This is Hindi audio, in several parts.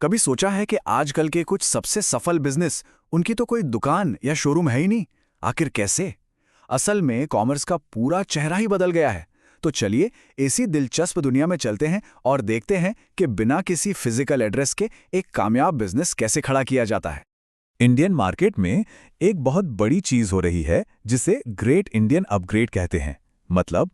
कभी सोचा है कि आजकल के कुछ सबसे सफल बिजनेस उनकी तो कोई दुकान या शोरूम है ही नहीं। आखिर कैसे? असल में कॉमर्स का पूरा चेहरा ही बदल गया है। तो चलिए इसी दिलचस्प दुनिया में चलते हैं और देखते हैं कि बिना किसी फिजिकल एड्रेस के एक कामयाब बिजनेस कैसे खड़ा किया जाता है। इंडियन मार्केट में एक बहुत बड़ी चीज हो रही है जिसे ग्रेट इंडियन अपग्रेड कहते हैं। मतलब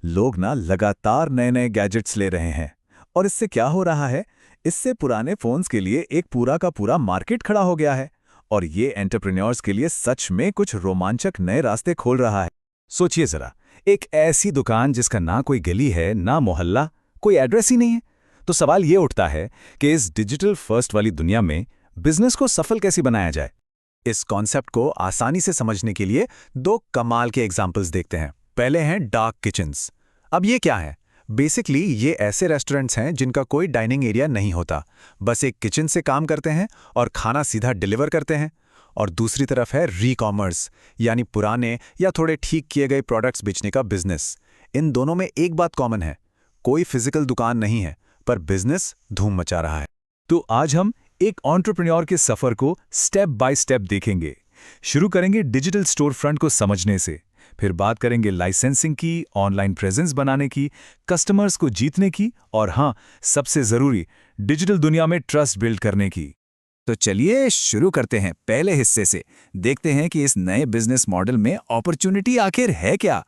लोग ना लगातार नए नए गैजेट्स ले रहे हैं और इससे क्या हो रहा है, इससे पुराने फोन्स के लिए एक पूरा का पूरा मार्केट खड़ा हो गया है और ये एंटरप्रेन्योर्स के लिए सच में कुछ रोमांचक नए रास्ते खोल रहा है। सोचिए जरा, एक ऐसी दुकान जिसका ना कोई गली है ना मोहल्ला, कोई एड्रेस ही नहीं है। तो सवाल ये उठता है कि इस डिजिटल फर्स्ट वाली दुनिया में बिजनेस को सफल कैसे बनाया जाए। इस कॉन्सेप्ट को आसानी से समझने के लिए दो कमाल के एग्जाम्पल्स देखते हैं। पहले हैं डार्क किचन्स। अब ये क्या है? बेसिकली ये ऐसे रेस्टोरेंट्स हैं जिनका कोई डाइनिंग एरिया नहीं होता, बस एक किचन से काम करते हैं और खाना सीधा डिलीवर करते हैं। और दूसरी तरफ है री-कॉमर्स, यानी पुराने या थोड़े ठीक किए गए प्रोडक्ट्स बेचने का बिजनेस। इन दोनों में एक बात कॉमन है, कोई फिजिकल दुकान नहीं है पर बिजनेस धूम मचा रहा है। तो आज हम एक एंटरप्रेन्योर के सफर को स्टेप बाय स्टेप देखेंगे। शुरू करेंगे डिजिटल स्टोर फ्रंट को समझने से, फिर बात करेंगे लाइसेंसिंग की, ऑनलाइन प्रेजेंस बनाने की, कस्टमर्स को जीतने की और हाँ, सबसे जरूरी डिजिटल दुनिया में ट्रस्ट बिल्ड करने की। तो चलिए शुरू करते हैं पहले हिस्से से। देखते हैं कि इस नए बिजनेस मॉडल में अपॉर्चुनिटी आखिर है क्या।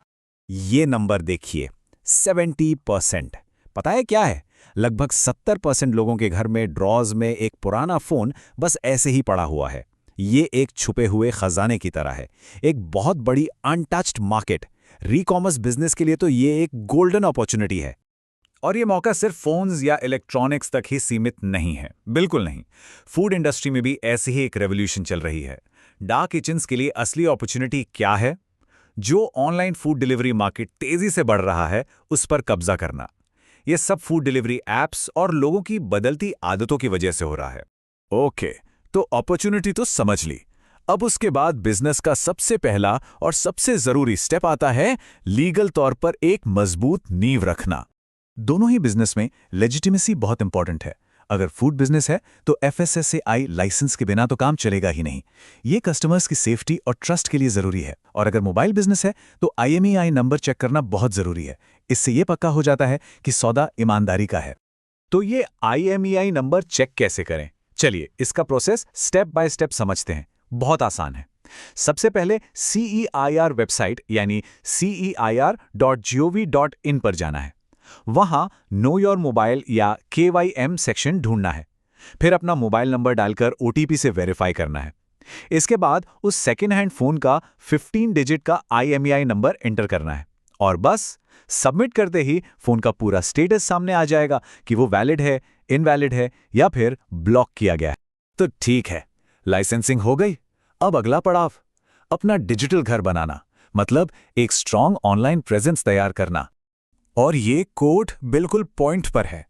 ये नंबर देखिए, 70%। पता है क्या है? लगभग 70% लोगों के घर में ड्रॉज में एक पुराना फोन बस ऐसे ही पड़ा हुआ है। ये एक छुपे हुए खजाने की तरह है, एक बहुत बड़ी अनटच्ड मार्केट। री-कॉमर्स बिजनेस के लिए तो ये एक गोल्डन अपॉर्चुनिटी है। और ये मौका सिर्फ फोन्स या इलेक्ट्रॉनिक्स तक ही सीमित नहीं है, बिल्कुल नहीं। फूड इंडस्ट्री में भी ऐसी ही एक रेवोल्यूशन चल रही है। डार्क किचन्स के लिए असली अपॉर्चुनिटी क्या है? जो ऑनलाइन फूड डिलीवरी मार्केट तेजी से बढ़ रहा है, उस पर कब्जा करना। ये सब फूड डिलीवरी एप्स और लोगों की बदलती आदतों की वजह से हो रहा है। ओके, तो अपॉर्चुनिटी तो समझ ली। अब उसके बाद बिजनेस का सबसे पहला और सबसे जरूरी स्टेप आता है लीगल तौर पर एक मजबूत नींव रखना। दोनों ही बिजनेस में लेजिटिमेसी बहुत इंपॉर्टेंट है। अगर फूड बिजनेस है तो FSSAI लाइसेंस के बिना तो काम चलेगा ही नहीं। ये कस्टमर्स की सेफ्टी और ट्रस्ट के लिए जरूरी है। और अगर मोबाइल बिजनेस है तो IMEI नंबर चेक करना बहुत जरूरी है। इससे ये पक्का हो जाता है कि सौदा ईमानदारी का है। तो ये IMEI नंबर चेक कैसे करें? चलिए इसका प्रोसेस स्टेप बाय स्टेप समझते हैं। बहुत आसान है। सबसे पहले CEIR वेबसाइट यानी CEIR.gov.in पर जाना है। वहां नो योर मोबाइल या KYM सेक्शन ढूंढना है। फिर अपना मोबाइल नंबर डालकर OTP से वेरीफाई करना है। इसके बाद उस सेकेंड हैंड फोन का 15 डिजिट का IMEI नंबर एंटर करना है और बस सबमिट करते ही फोन का पूरा स्टेटस सामने आ जाएगा कि वो वैलिड है, इनवैलिड है या फिर ब्लॉक किया गया है। तो ठीक है, लाइसेंसिंग हो गई। अब अगला पड़ाव अपना डिजिटल घर बनाना, मतलब एक स्ट्रॉन्ग ऑनलाइन प्रेजेंस तैयार करना। और ये कोड बिल्कुल पॉइंट पर है।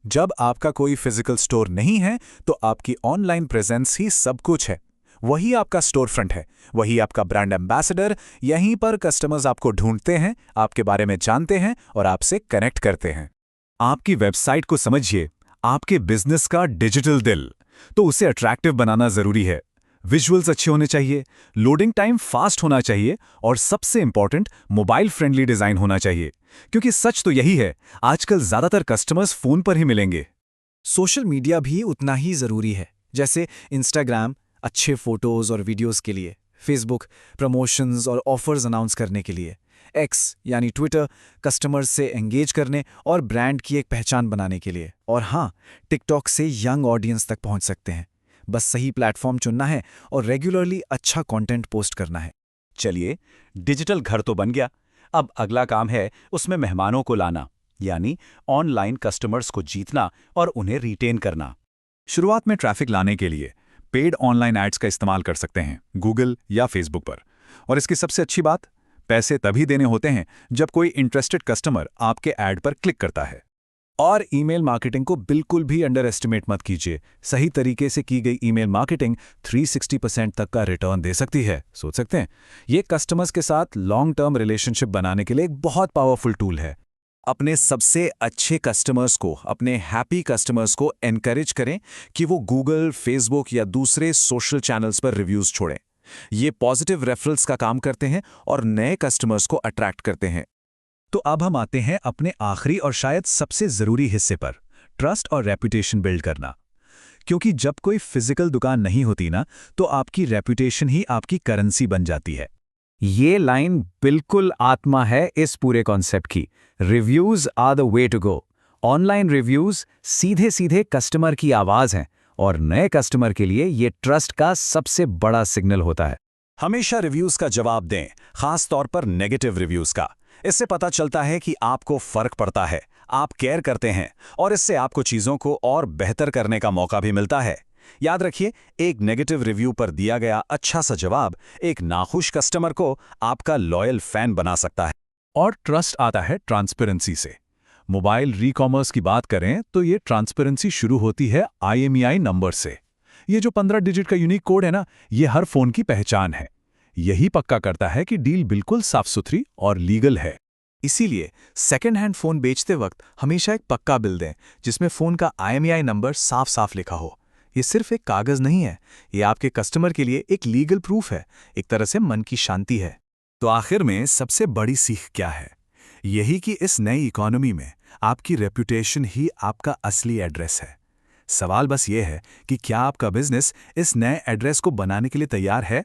जब आपका कोई फिजिकल स्टोर नहीं है तो आपकी ऑनलाइन प्रेजेंस ही सब कुछ है। वही आपका स्टोर फ्रंट है, वही आपका ब्रांड एम्बेसडर। यहीं पर कस्टमर्स आपको ढूंढते हैं, आपके बारे में जानते हैं और आपसे कनेक्ट करते हैं। आपकी वेबसाइट को समझिए आपके बिजनेस का डिजिटल दिल। तो उसे अट्रैक्टिव बनाना जरूरी है। विजुअल्स अच्छे होने चाहिए, लोडिंग टाइम फास्ट होना चाहिए और सबसे इंपॉर्टेंट मोबाइल फ्रेंडली डिजाइन होना चाहिए। क्योंकि सच तो यही है, आजकल ज्यादातर कस्टमर्स फोन पर ही मिलेंगे। सोशल मीडिया भी उतना ही जरूरी है। जैसे इंस्टाग्राम अच्छे फोटोज और वीडियोस के लिए, फेसबुक प्रमोशंस और ऑफर्स अनाउंस करने के लिए, एक्स यानी ट्विटर कस्टमर्स से एंगेज करने और ब्रांड की एक पहचान बनाने के लिए, और हाँ, टिकटॉक से यंग ऑडियंस तक पहुंच सकते हैं। बस सही प्लेटफॉर्म चुनना है और रेगुलरली अच्छा कंटेंट पोस्ट करना है। चलिए, डिजिटल घर तो बन गया। अब अगला काम है उसमें मेहमानों को लाना, यानी ऑनलाइन कस्टमर्स को जीतना और उन्हें रिटेन करना। शुरुआत में ट्रैफिक लाने के लिए पेड ऑनलाइन एड्स का इस्तेमाल कर सकते हैं, गूगल या फेसबुक पर। और इसकी सबसे अच्छी बात, पैसे तभी देने होते हैं जब कोई इंटरेस्टेड कस्टमर आपके ऐड पर क्लिक करता है। और ईमेल मार्केटिंग को बिल्कुल भी अंडर एस्टिमेट मत कीजिए। सही तरीके से की गई ईमेल मार्केटिंग 360% तक का रिटर्न दे सकती है। सोच सकते हैं, ये कस्टमर्स के साथ लॉन्ग टर्म रिलेशनशिप बनाने के लिए एक बहुत पावरफुल टूल है। अपने सबसे अच्छे कस्टमर्स को, अपने हैप्पी कस्टमर्स को एनकरेज करें कि वो गूगल, फेसबुक या दूसरे सोशल चैनल्स पर रिव्यूज छोड़ें। ये पॉजिटिव रेफरल्स का काम करते हैं और नए कस्टमर्स को अट्रैक्ट करते हैं। तो अब हम आते हैं अपने आखिरी और शायद सबसे जरूरी हिस्से पर, ट्रस्ट और रेपुटेशन बिल्ड करना। क्योंकि जब कोई फिजिकल दुकान नहीं होती ना, तो आपकी रेपुटेशन ही आपकी करेंसी बन जाती है। ये लाइन बिल्कुल आत्मा है इस पूरे कॉन्सेप्ट की। Reviews are the way to go. Online reviews सीधे सीधे कस्टमर की आवाज हैं और नए कस्टमर के लिए ये ट्रस्ट का सबसे बड़ा सिग्नल होता है। हमेशा रिव्यूज का जवाब दें, खास तौर पर नेगेटिव रिव्यूज का। इससे पता चलता है कि आपको फर्क पड़ता है, आप केयर करते हैं और इससे आपको चीजों को और बेहतर करने का मौका भी मिलता है। याद रखिए, एक नेगेटिव रिव्यू पर दिया गया अच्छा सा जवाब एक नाखुश कस्टमर को आपका लॉयल फैन बना सकता है। और ट्रस्ट आता है ट्रांसपेरेंसी से। मोबाइल री-कॉमर्स की बात करें तो ये ट्रांसपेरेंसी शुरू होती है IMEI नंबर से। ये जो 15 डिजिट का यूनिक कोड है ना, ये हर फोन की पहचान है। यही पक्का करता है कि डील बिल्कुल साफ सुथरी और लीगल है। इसीलिए सेकेंड हैंड फोन बेचते वक्त हमेशा एक पक्का बिल दें जिसमें फोन का IMEI नंबर साफ साफ लिखा हो। ये सिर्फ एक कागज नहीं है, ये आपके कस्टमर के लिए एक लीगल प्रूफ है, एक तरह से मन की शांति है। तो आखिर में सबसे बड़ी सीख क्या है? यही कि इस नई इकोनॉमी में आपकी रेपुटेशन ही आपका असली एड्रेस है। सवाल बस ये है कि क्या आपका बिजनेस इस नए एड्रेस को बनाने के लिए तैयार है?